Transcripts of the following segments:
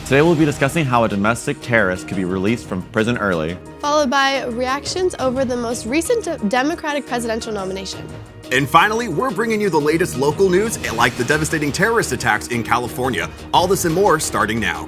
Today we'll be discussing how a domestic terrorist could be released from prison early, followed by reactions over the most recent Democratic presidential nomination. And finally, we're bringing you the latest local news, like the devastating terrorist attacks in California. All this and more starting now.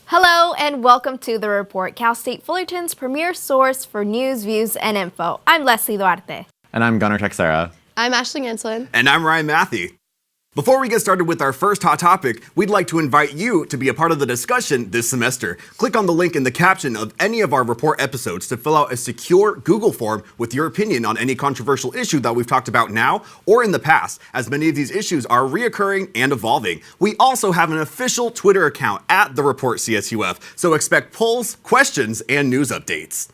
Hello and welcome to The Report, Cal State Fullerton's premier source for news, views, and info. I'm Leslie Duarte. and I'm Gunnar Texera. I'm Ashley Anselin. And I'm Ryan Matthew. Before we get started with our first hot topic, we'd like to invite you to be a part of the discussion this semester. Click on the link in the caption of any of our report episodes to fill out a secure Google form with your opinion on any controversial issue that we've talked about now or in the past, as many of these issues are reoccurring and evolving. We also have an official Twitter account at The Report CSUF, so expect polls, questions, and news updates.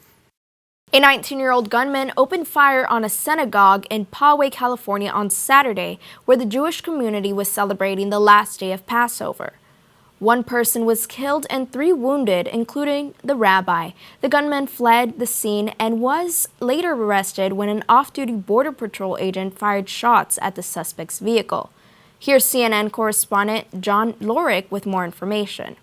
A 19-year-old gunman opened fire on a synagogue in Poway, California on Saturday, where the Jewish community was celebrating the last day of Passover. One person was killed and 3 wounded, including the rabbi. The gunman fled the scene and was later arrested when an off-duty Border Patrol agent fired shots at the suspect's vehicle. Here's CNN correspondent John Lorick with more information.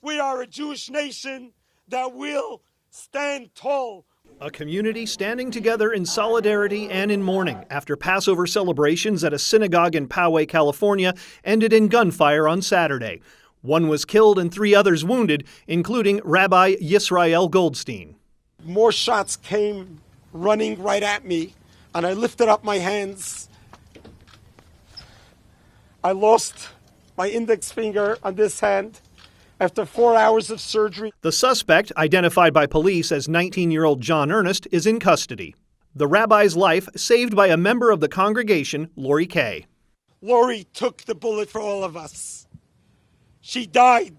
We are a Jewish nation that will stand tall. A community standing together in solidarity and in mourning after Passover celebrations at a synagogue in Poway, California, ended in gunfire on Saturday. 1 was killed and 3 others wounded, including Rabbi Yisrael Goldstein. More shots came running right at me, and I lifted up my hands. I lost my index finger on this hand after 4 hours of surgery. The suspect, identified by police as 19-year-old John Ernest, is in custody. The rabbi's life saved by a member of the congregation, Lori Kay. Lori took the bullet for all of us. She died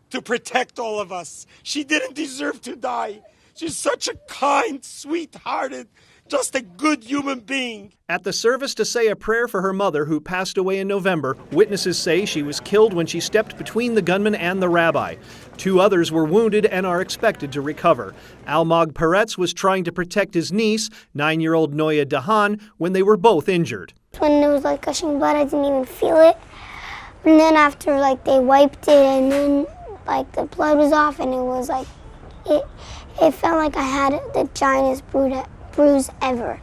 to protect all of us. She didn't deserve to die. She's such a kind, sweet-hearted, just a good human being. At the service to say a prayer for her mother, who passed away in November, witnesses say she was killed when she stepped between the gunman and the rabbi. 2 others were wounded and are expected to recover. Almog Peretz was trying to protect his niece, 9-year-old Noya Dahan, when they were both injured. When it was like gushing blood, I didn't even feel it. And then after they wiped it and then the blood was off and it was it felt like I had the giantest bruise ever.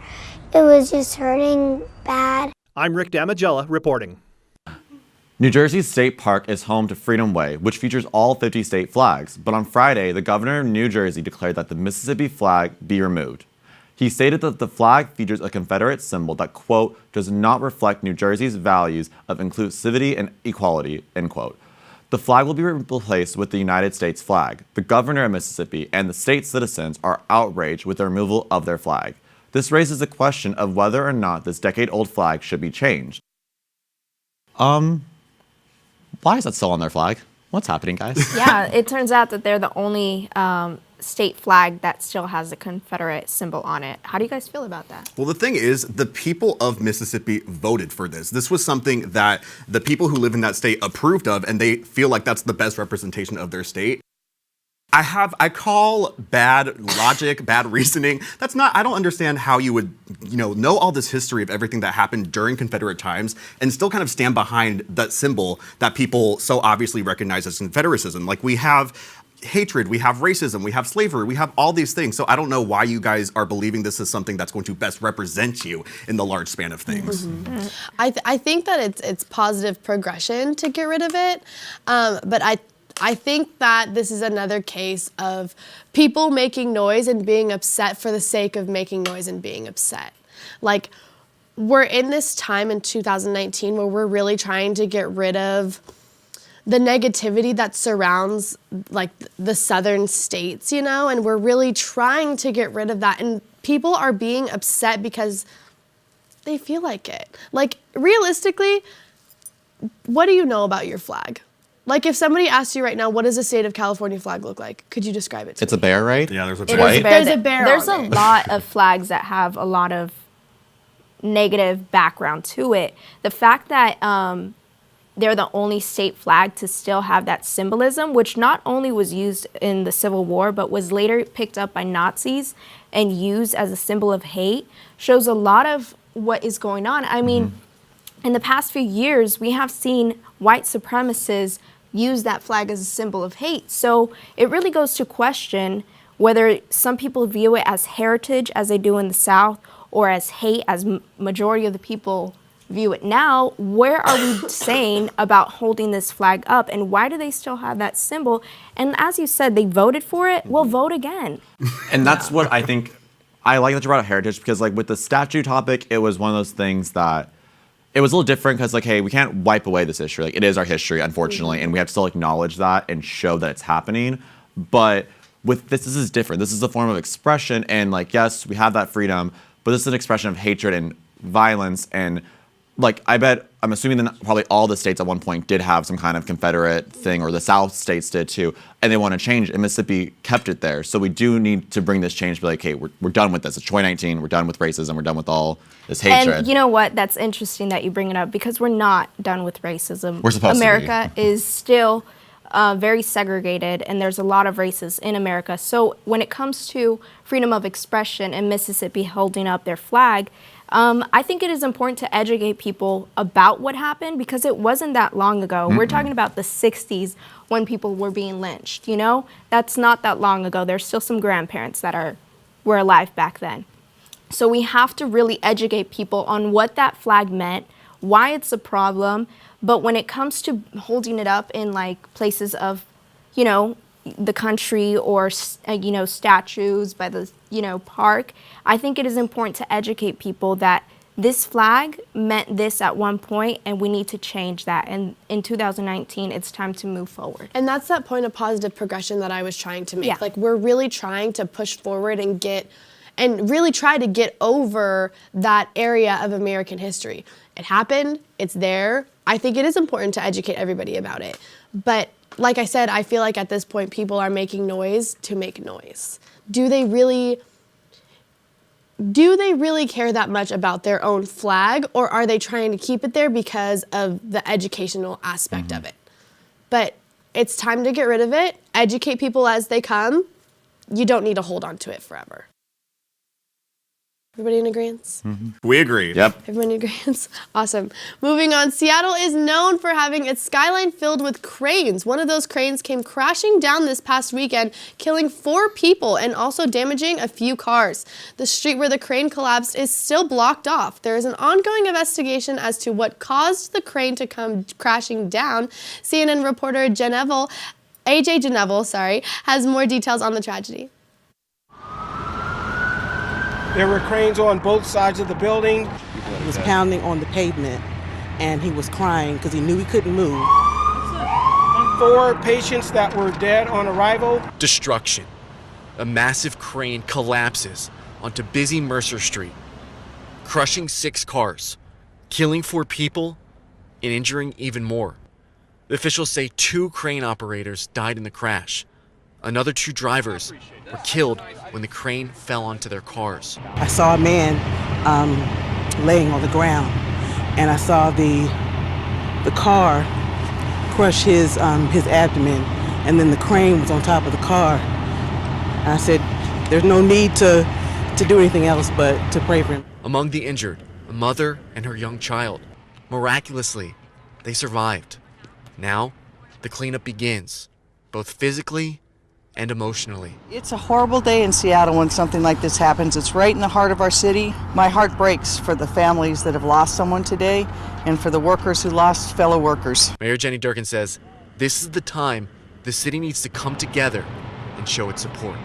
It was just hurting bad. I'm Rick Damagella reporting. New Jersey's State Park is home to Freedom Way, which features all 50 state flags. But on Friday, the governor of New Jersey declared that the Mississippi flag be removed. He stated that the flag features a Confederate symbol that, quote, does not reflect New Jersey's values of inclusivity and equality, end quote. The flag will be replaced with the United States flag. The governor of Mississippi and the state's citizens are outraged with the removal of their flag. This raises the question of whether or not this decade-old flag should be changed. Why is that still on their flag? What's happening, guys? Yeah, it turns out that they're the only state flag that still has the Confederate symbol on it. How do you guys feel about that? Well, the thing is, the people of Mississippi voted for this. This was something that the people who live in that state approved of, and they feel like that's the best representation of their state. I call bad logic, bad reasoning. I don't understand how you would, know all this history of everything that happened during Confederate times and still kind of stand behind that symbol that people so obviously recognize as Confederacism. Like, we have hatred, we have racism, we have slavery, we have all these things. So I don't know why you guys are believing this is something that's going to best represent you in the large span of things. Mm-hmm. I think that it's positive progression to get rid of it, but I think that this is another case of people making noise and being upset for the sake of making noise and being upset. Like, we're in this time in 2019 where we're really trying to get rid of the negativity that surrounds the southern states, and we're really trying to get rid of that. And people are being upset because they feel like it. Like, realistically, what do you know about your flag? Like if somebody asked you right now, what does the state of California flag look like? Could you describe it to It's me? a bear, right? Yeah, there's a It bear. is a White? bear. There's a bear There's on a it. lot of flags that have a lot of negative background to it. The fact that they're the only state flag to still have that symbolism, which not only was used in the Civil War, but was later picked up by Nazis and used as a symbol of hate, shows a lot of what is going on. I mean, in the past few years, we have seen white supremacists use that flag as a symbol of hate. So it really goes to question whether some people view it as heritage, as they do in the South, or as hate, as majority of the people view it now. Where are we saying about holding this flag up, and why do they still have that symbol? And as you said, they voted for it. Well, vote again. And that's what I think, I like that you brought up heritage, because like with the statue topic, it was one of those things that it was a little different because like, hey, we can't wipe away this history. Like it is our history, unfortunately, and we have to still acknowledge that and show that it's happening. But with this is different. This is a form of expression, and like, yes, we have that freedom, but this is an expression of hatred and violence. And like, I'm assuming that probably all the states at one point did have some kind of Confederate thing, or the South states did too, and they want to change it. And Mississippi kept it there. So we do need to bring this change, be like, hey, we're done with this. It's 2019, we're done with racism, we're done with all this hatred. And you know what? That's interesting that you bring it up, because we're not done with racism. We're supposed to be. America is still very segregated, and there's a lot of races in America. So when it comes to freedom of expression and Mississippi holding up their flag, I think it is important to educate people about what happened, because it wasn't that long ago. We're talking about the 60s when people were being lynched, you know? That's not that long ago. There's still some grandparents that were alive back then. So we have to really educate people on what that flag meant, why it's a problem. But when it comes to holding it up in like places of, you know, the country, or, you know, statues by the, you know, park, I think it is important to educate people that this flag meant this at one point, and we need to change that. And in 2019, it's time to move forward. And that's that point of positive progression that I was trying to make. Yeah. Like, we're really trying to push forward and really try to get over that area of American history. It happened, it's there. I think it is important to educate everybody about it. But like I said, I feel like at this point people are making noise to make noise. Do they really care that much about their own flag, or are they trying to keep it there because of the educational aspect of it? But it's time to get rid of it, educate people as they come. You don't need to hold on to it forever. Everybody in agreement? We agree. Yep. Everyone in agreement? Awesome. Moving on, Seattle is known for having its skyline filled with cranes. One of those cranes came crashing down this past weekend, killing 4 people and also damaging a few cars. The street where the crane collapsed is still blocked off. There is an ongoing investigation as to what caused the crane to come crashing down. CNN reporter AJ Geneville, has more details on the tragedy. There were cranes on both sides of the building. He was pounding on the pavement, and he was crying because he knew he couldn't move. 4 patients that were dead on arrival. Destruction. A massive crane collapses onto busy Mercer Street, crushing 6 cars, killing 4 people, and injuring even more. The officials say 2 crane operators died in the crash. Another 2 drivers were killed when the crane fell onto their cars. I saw a man laying on the ground, and I saw the car crush his abdomen, and then the crane was on top of the car. And I said, there's no need to do anything else but to pray for him. Among the injured, a mother and her young child. Miraculously, they survived. Now, the cleanup begins, both physically and emotionally. It's a horrible day in Seattle when something like this happens. It's right in the heart of our city. My heart breaks for the families that have lost someone today and for the workers who lost fellow workers. Mayor Jenny Durkan says this is the time the city needs to come together and show its support.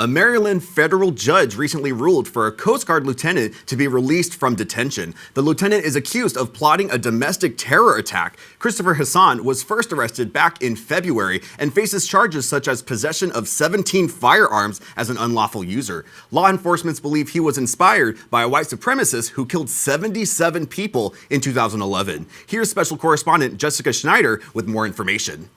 A Maryland federal judge recently ruled for a Coast Guard lieutenant to be released from detention. The lieutenant is accused of plotting a domestic terror attack. Christopher Hassan was first arrested back in February and faces charges such as possession of 17 firearms as an unlawful user. Law enforcement believe he was inspired by a white supremacist who killed 77 people in 2011. Here's special correspondent Jessica Schneider with more information.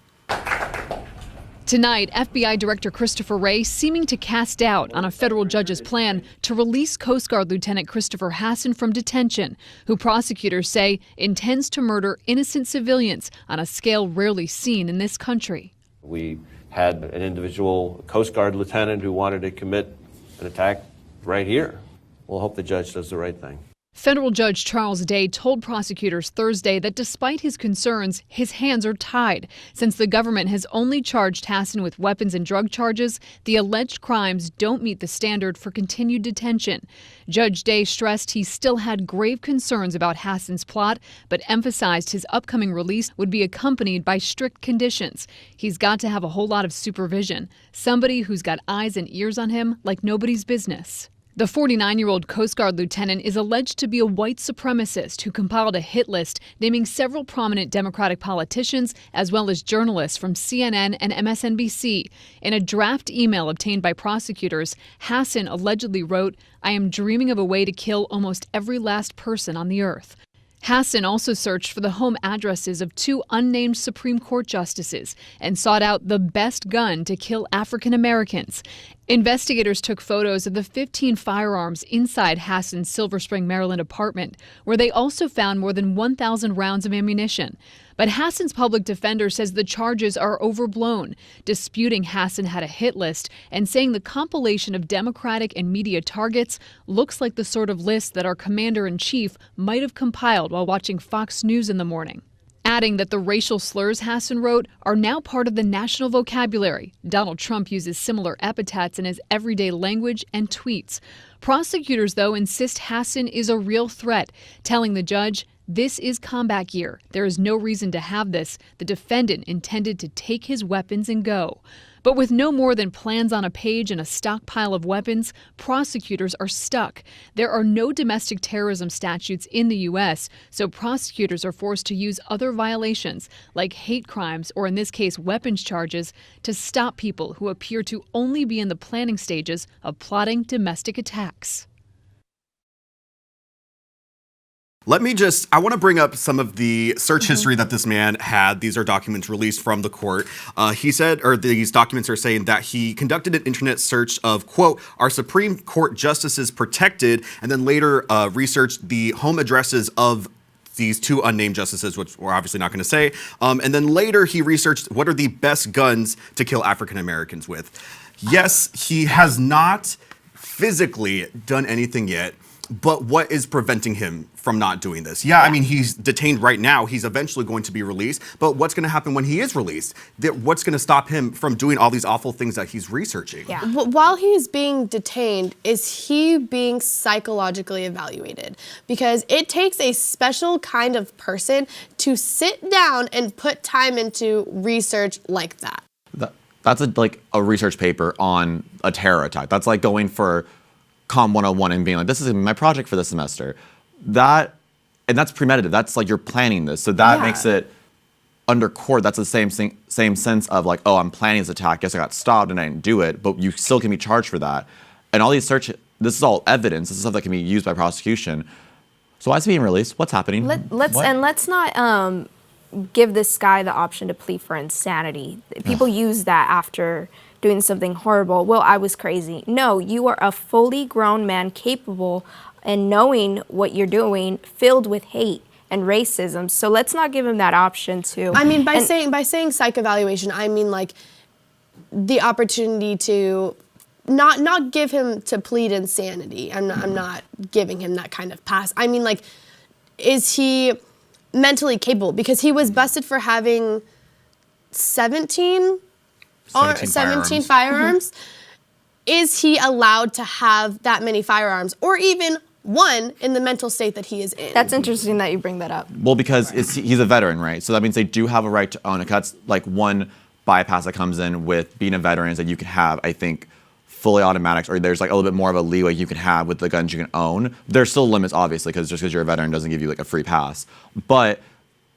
Tonight, FBI Director Christopher Wray seeming to cast doubt on a federal judge's plan to release Coast Guard Lieutenant Christopher Hassan from detention, who prosecutors say intends to murder innocent civilians on a scale rarely seen in this country. We had an individual Coast Guard lieutenant who wanted to commit an attack right here. We'll hope the judge does the right thing. Federal Judge Charles Day told prosecutors Thursday that despite his concerns, his hands are tied. Since the government has only charged Hassan with weapons and drug charges, the alleged crimes don't meet the standard for continued detention. Judge Day stressed he still had grave concerns about Hassan's plot, but emphasized his upcoming release would be accompanied by strict conditions. He's got to have a whole lot of supervision, somebody who's got eyes and ears on him like nobody's business. The 49-year-old Coast Guard lieutenant is alleged to be a white supremacist who compiled a hit list naming several prominent Democratic politicians as well as journalists from CNN and MSNBC. In a draft email obtained by prosecutors, Hassan allegedly wrote, "I am dreaming of a way to kill almost every last person on the earth." Hassan also searched for the home addresses of two unnamed Supreme Court justices and sought out the best gun to kill African Americans. Investigators took photos of the 15 firearms inside Hassan's Silver Spring, Maryland apartment, where they also found more than 1,000 rounds of ammunition. But Hassan's public defender says the charges are overblown, disputing Hassan had a hit list and saying the compilation of Democratic and media targets looks like the sort of list that our commander-in-chief might have compiled while watching Fox News in the morning. Adding that the racial slurs Hassan wrote are now part of the national vocabulary. Donald Trump uses similar epithets in his everyday language and tweets. Prosecutors, though, insist Hassan is a real threat, telling the judge, "This is combat gear. There is no reason to have this. The defendant intended to take his weapons and go." But with no more than plans on a page and a stockpile of weapons, prosecutors are stuck. There are no domestic terrorism statutes in the U.S., so prosecutors are forced to use other violations, like hate crimes or in this case weapons charges, to stop people who appear to only be in the planning stages of plotting domestic attacks. I want to bring up some of the search history that this man had. These are documents released from the court. He said, or these documents are saying that he conducted an internet search of, quote, our Supreme Court justices protected, and then later researched the home addresses of these two unnamed justices, which we're obviously not going to say. And then later he researched what are the best guns to kill African Americans with. Yes, he has not physically done anything yet. But what is preventing him from not doing this? Yeah, I mean, he's detained right now. He's eventually going to be released. But what's going to happen when he is released? What's going to stop him from doing all these awful things that he's researching? Yeah. While he's being detained, is he being psychologically evaluated? Because it takes a special kind of person to sit down and put time into research like that. That's like a research paper on a terror attack. That's like going for Com 101 and being like, this is my project for this semester. And that's premeditated. That's like you're planning this. So that makes it under court. That's the same sense of like, oh, I'm planning this attack. Yes, I got stopped and I didn't do it, but you still can be charged for that. And all these this is all evidence. This is stuff that can be used by prosecution. So why is he being released? What's happening? Let's not give this guy the option to plead for insanity. People use that after doing something horrible. Well, I was crazy. No, you are a fully grown man capable and knowing what you're doing, filled with hate and racism. So let's not give him that option too. I mean, by saying psych evaluation, I mean like the opportunity to not give him to plead insanity. I'm not giving him that kind of pass. I mean, like, is he mentally capable? Because he was busted for having 17 firearms. Is he allowed to have that many firearms or even one in the mental state that he is in? That's interesting that you bring that up. Well, because he's a veteran, right? So that means they do have a right to own it. That's like one bypass that comes in with being a veteran is that you can have, I think, fully automatics, or there's like a little bit more of a leeway you can have with the guns you can own. There's still limits, obviously, because just because you're a veteran doesn't give you like a free pass. But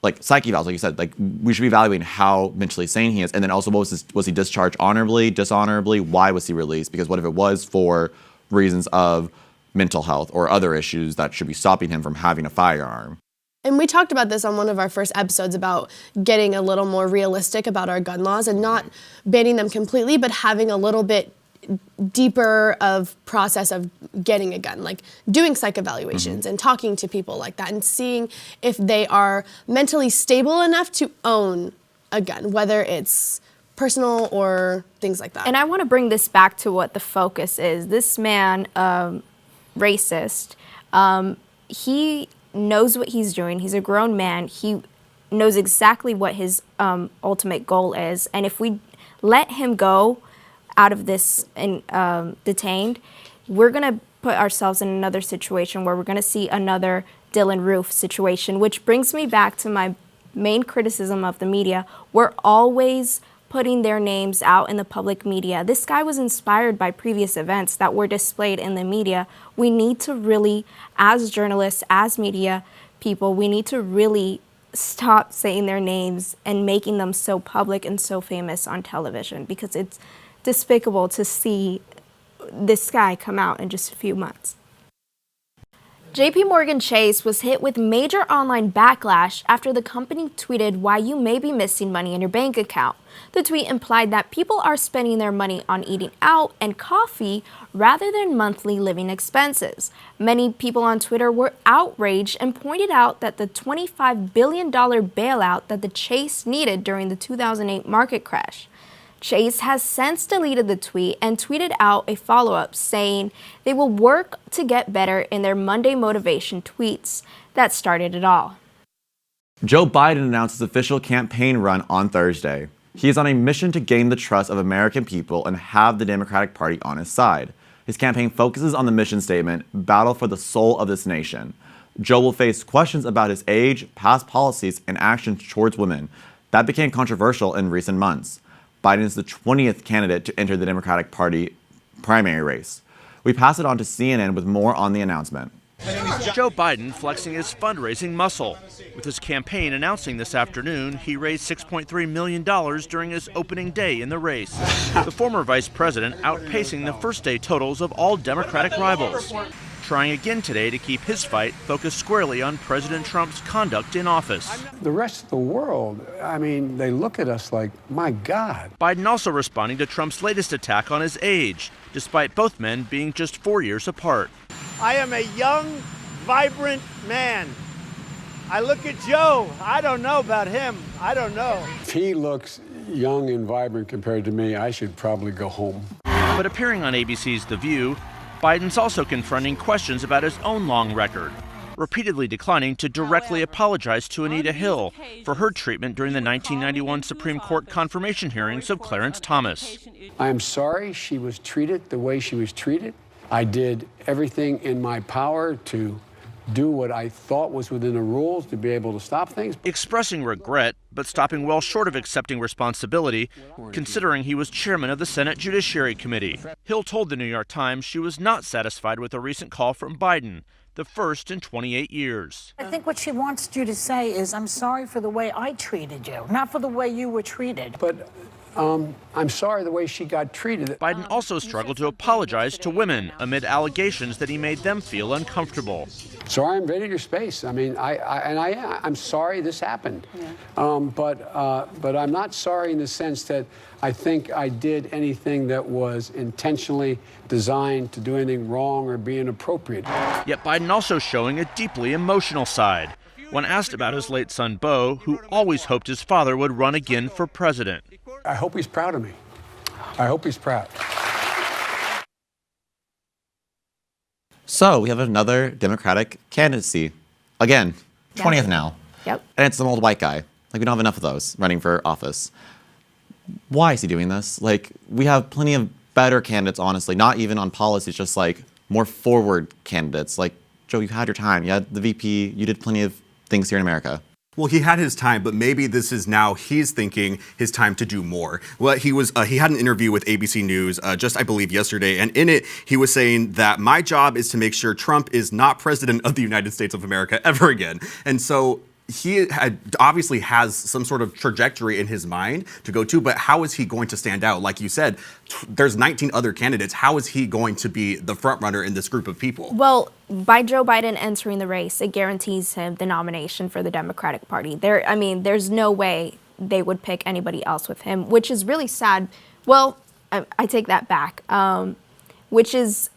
like psych evals, like you said, like we should be evaluating how mentally sane he is, and then also was he discharged honorably, dishonorably? Why was he released? Because what if it was for reasons of mental health or other issues that should be stopping him from having a firearm? And we talked about this on one of our first episodes about getting a little more realistic about our gun laws and not banning them completely, but having a little bit deeper of process of getting a gun, like doing psych evaluations and talking to people like that and seeing if they are mentally stable enough to own a gun, whether it's personal or things like that. And I want to bring this back to what the focus is. This man, racist, he knows what he's doing. He's a grown man. He knows exactly what his ultimate goal is. And if we let him go out of this and detained, we're going to put ourselves in another situation where we're going to see another Dylan Roof situation, which brings me back to my main criticism of the media. We're always putting their names out in the public media. This guy was inspired by previous events that were displayed in the media. We need to really, as journalists, as media people, we need to really stop saying their names and making them so public and so famous on television, because it's despicable to see this guy come out in just a few months. JP Morgan Chase was hit with major online backlash after the company tweeted why you may be missing money in your bank account. The tweet implied that people are spending their money on eating out and coffee rather than monthly living expenses. Many people on Twitter were outraged and pointed out that the $25 billion bailout that the Chase needed during the 2008 market crash. Chase has since deleted the tweet and tweeted out a follow-up saying they will work to get better in their Monday motivation tweets that started it all. Joe Biden announced his official campaign run on Thursday. He is on a mission to gain the trust of American people and have the Democratic Party on his side. His campaign focuses on the mission statement, "Battle for the soul of this nation." Joe will face questions about his age, past policies, and actions towards women. That became controversial in recent months. Biden is the 20th candidate to enter the Democratic Party primary race. We pass it on to CNN with more on the announcement. Joe Biden flexing his fundraising muscle. With his campaign announcing this afternoon, he raised $6.3 million during his opening day in the race. The former vice president outpacing the first day totals of all Democratic rivals. Trying again today to keep his fight focused squarely on President Trump's conduct in office. The rest of the world, I mean, they look at us like, my God. Biden also responding to Trump's latest attack on his age, despite both men being just 4 years apart. I am a young, vibrant man. I look at Joe. I don't know about him. I don't know. If he looks young and vibrant compared to me, I should probably go home. But appearing on ABC's The View, Biden's also confronting questions about his own long record, repeatedly declining to directly apologize to Anita Hill for her treatment during the 1991 Supreme Court confirmation hearings of Clarence Thomas. I am sorry she was treated the way she was treated. I did everything in my power to do what I thought was within the rules to be able to stop things. Expressing regret, but stopping well short of accepting responsibility, considering he was chairman of the Senate Judiciary Committee. Hill told the New York Times she was not satisfied with a recent call from Biden, the first in 28 years. I think what she wants you to say is, I'm sorry for the way I treated you, not for the way you were treated. But I'm sorry the way she got treated. Biden also struggled to apologize to women amid allegations that he made them feel uncomfortable. Sorry, I'm invading your space. I mean, I'm sorry this happened. Yeah. But I'm not sorry in the sense that I think I did anything that was intentionally designed to do anything wrong or be inappropriate. Yet Biden also showing a deeply emotional side. When asked about his late son, Beau, who always hoped his father would run again for president. I hope he's proud of me. I hope he's proud. So we have another Democratic candidacy. Again, 20th now. Yep. And it's some old white guy. Like, we don't have enough of those running for office. Why is he doing this? Like, we have plenty of better candidates, honestly, not even on policies, just like more forward candidates. Like, Joe, you had your time. You had the VP. You did plenty of things here in America. Well, he had his time, but maybe this is now he's thinking his time to do more. Well, he had an interview with ABC News just, I believe, yesterday, and in it, he was saying that my job is to make sure Trump is not president of the United States of America ever again. And so he obviously has some sort of trajectory in his mind to go to, but how is he going to stand out? Like you said, there's 19 other candidates. How is he going to be the front runner in this group of people? Well, by Joe Biden entering the race, it guarantees him the nomination for the Democratic Party. There's no way they would pick anybody else with him, which is really sad. Well, I take that back, which is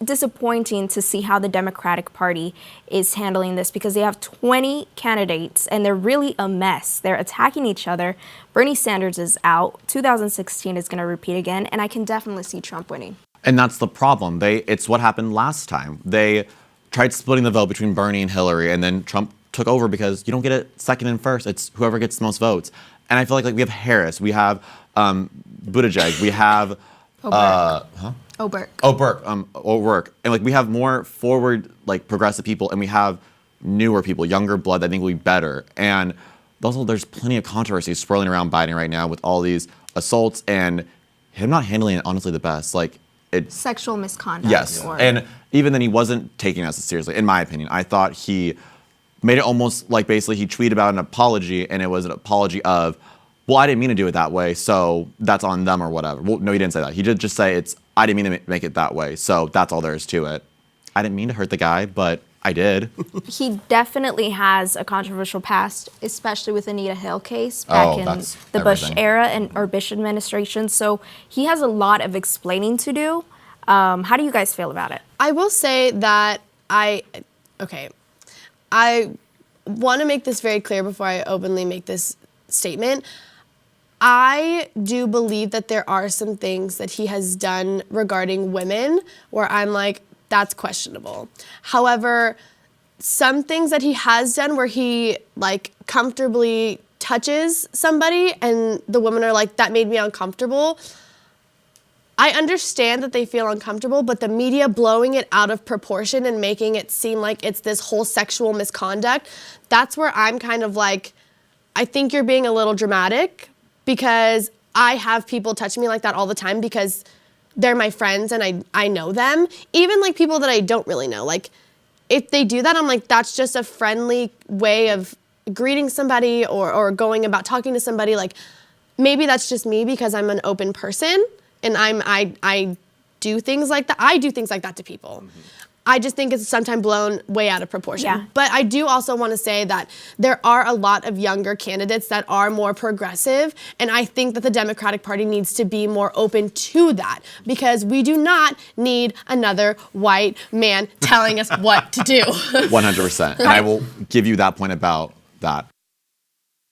disappointing to see how the Democratic Party is handling this, because they have 20 candidates and they're really a mess. They're attacking each other. Bernie Sanders is out. 2016 is going to repeat again, and I can definitely see Trump winning. And that's the problem. It's what happened last time. They tried splitting the vote between Bernie and Hillary, and then Trump took over because you don't get it second and first. It's whoever gets the most votes. And I feel like we have Harris, we have Buttigieg, we have O'Rourke. And we have more forward, progressive people, and we have newer people, younger blood that I think will be better. And also there's plenty of controversy swirling around Biden right now with all these assaults and him not handling it honestly the best. Sexual misconduct. Yes, and even then he wasn't taking us seriously, in my opinion. I thought he made it almost like basically he tweeted about an apology, and it was an apology of, well, I didn't mean to do it that way, so that's on them or whatever. Well, no, he didn't say that. He did just say I didn't mean to make it that way, so that's all there is to it. I didn't mean to hurt the guy, but I did. He definitely has a controversial past, especially with Anita Hill case back in the Bush era or Bush administration. So he has a lot of explaining to do. How do you guys feel about it? I will say that I want to make this very clear before I openly make this statement. I do believe that there are some things that he has done regarding women where I'm like, that's questionable. However, some things that he has done where he comfortably touches somebody and the women are like, that made me uncomfortable. I understand that they feel uncomfortable, but the media blowing it out of proportion and making it seem like it's this whole sexual misconduct, that's where I'm kind of like, I think you're being a little dramatic, because I have people touch me like that all the time because they're my friends and I know them. Even people that I don't really know. If they do that, I'm like, that's just a friendly way of greeting somebody or going about talking to somebody. Maybe that's just me because I'm an open person and I do things like that. I do things like that to people. Mm-hmm. I just think it's sometimes blown way out of proportion. Yeah. But I do also want to say that there are a lot of younger candidates that are more progressive, and I think that the Democratic Party needs to be more open to that, because we do not need another white man telling us what to do. 100%. And I will give you that point about that.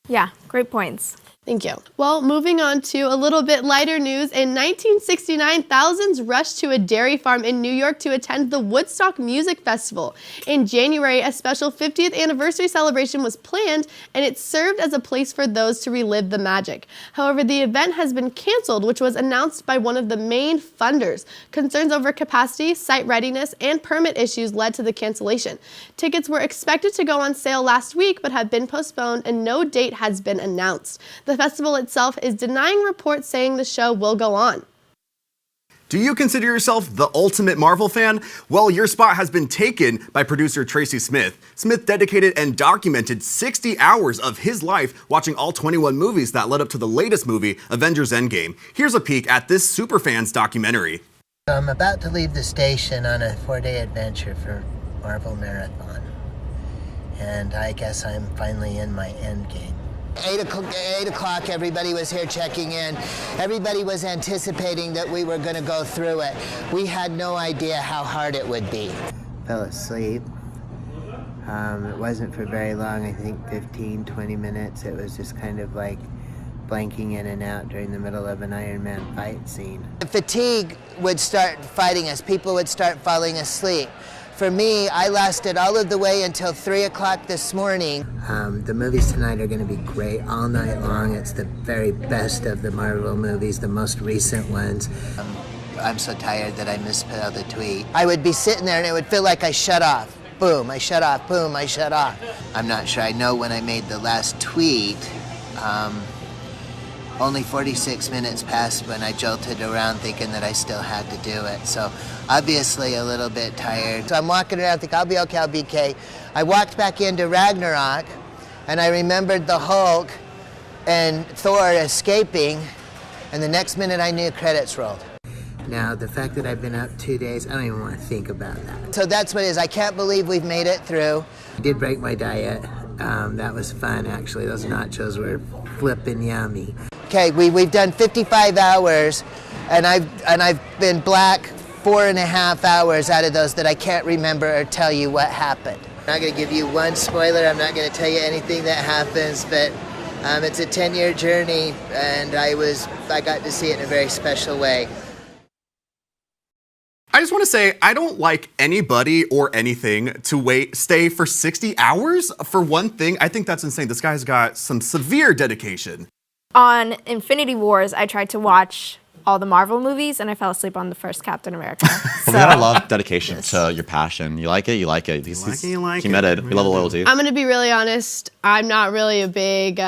Yeah, great points. Thank you. Well, moving on to a little bit lighter news. In 1969, thousands rushed to a dairy farm in New York to attend the Woodstock Music Festival. In January, a special 50th anniversary celebration was planned, and it served as a place for those to relive the magic. However, the event has been canceled, which was announced by one of the main funders. Concerns over capacity, site readiness, and permit issues led to the cancellation. Tickets were expected to go on sale last week, but have been postponed, and no date has been announced. The festival itself is denying reports saying the show will go on. Do you consider yourself the ultimate Marvel fan? Well, your spot has been taken by producer Tracy Smith. Smith dedicated and documented 60 hours of his life watching all 21 movies that led up to the latest movie, Avengers Endgame. Here's a peek at this Superfans documentary. I'm about to leave the station on a 4-day adventure for Marvel Marathon. And I guess I'm finally in my end game. 8 o'clock, everybody was here checking in. Everybody was anticipating that we were going to go through it. We had no idea how hard it would be. Fell asleep. It wasn't for very long, I think 15, 20 minutes. It was just kind of blanking in and out during the middle of an Iron Man fight scene. Fatigue would start fighting us. People would start falling asleep. For me, I lasted all of the way until 3 o'clock this morning. The movies tonight are going to be great all night long. It's the very best of the Marvel movies, the most recent ones. I'm so tired that I misspelled a tweet. I would be sitting there and it would feel like I shut off. boom, I shut off, boom, I shut off. I'm not sure. I know when I made the last tweet, only 46 minutes passed when I jolted around thinking that I still had to do it. So obviously a little bit tired. So I'm walking around thinking, I'll be okay, I'll be okay. I walked back into Ragnarok and I remembered the Hulk and Thor escaping, and the next minute I knew credits rolled. Now, the fact that I've been up 2 days, I don't even want to think about that. So that's what it is. I can't believe we've made it through. I did break my diet. That was fun, actually. Those nachos were flippin' yummy. Okay, we've done 55 hours, and I've been black 4.5 hours out of those that I can't remember or tell you what happened. I'm not going to give you one spoiler. I'm not going to tell you anything that happens, but it's a 10-year journey, and I got to see it in a very special way. I just want to say, I don't like anybody or anything to stay for 60 hours for one thing. I think that's insane. This guy's got some severe dedication. On Infinity Wars, I tried to watch all the Marvel movies, and I fell asleep on the first Captain America. But we gotta love dedication to your passion. You like it, you like it. He's committed. We love the loyalty. I'm gonna be really honest. I'm not really a big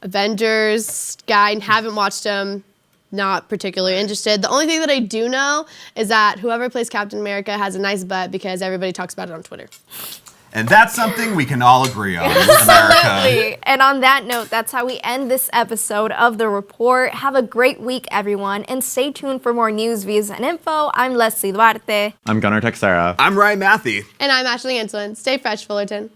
Avengers guy and haven't watched them. Not particularly interested. The only thing that I do know is that whoever plays Captain America has a nice butt because everybody talks about it on Twitter. And that's something we can all agree on, Absolutely. And on that note, that's how we end this episode of The Report. Have a great week, everyone, and stay tuned for more news, views, and info. I'm Leslie Duarte. I'm Gunnar Texera. I'm Ryan Matthey. And I'm Ashley Insolent. Stay fresh, Fullerton.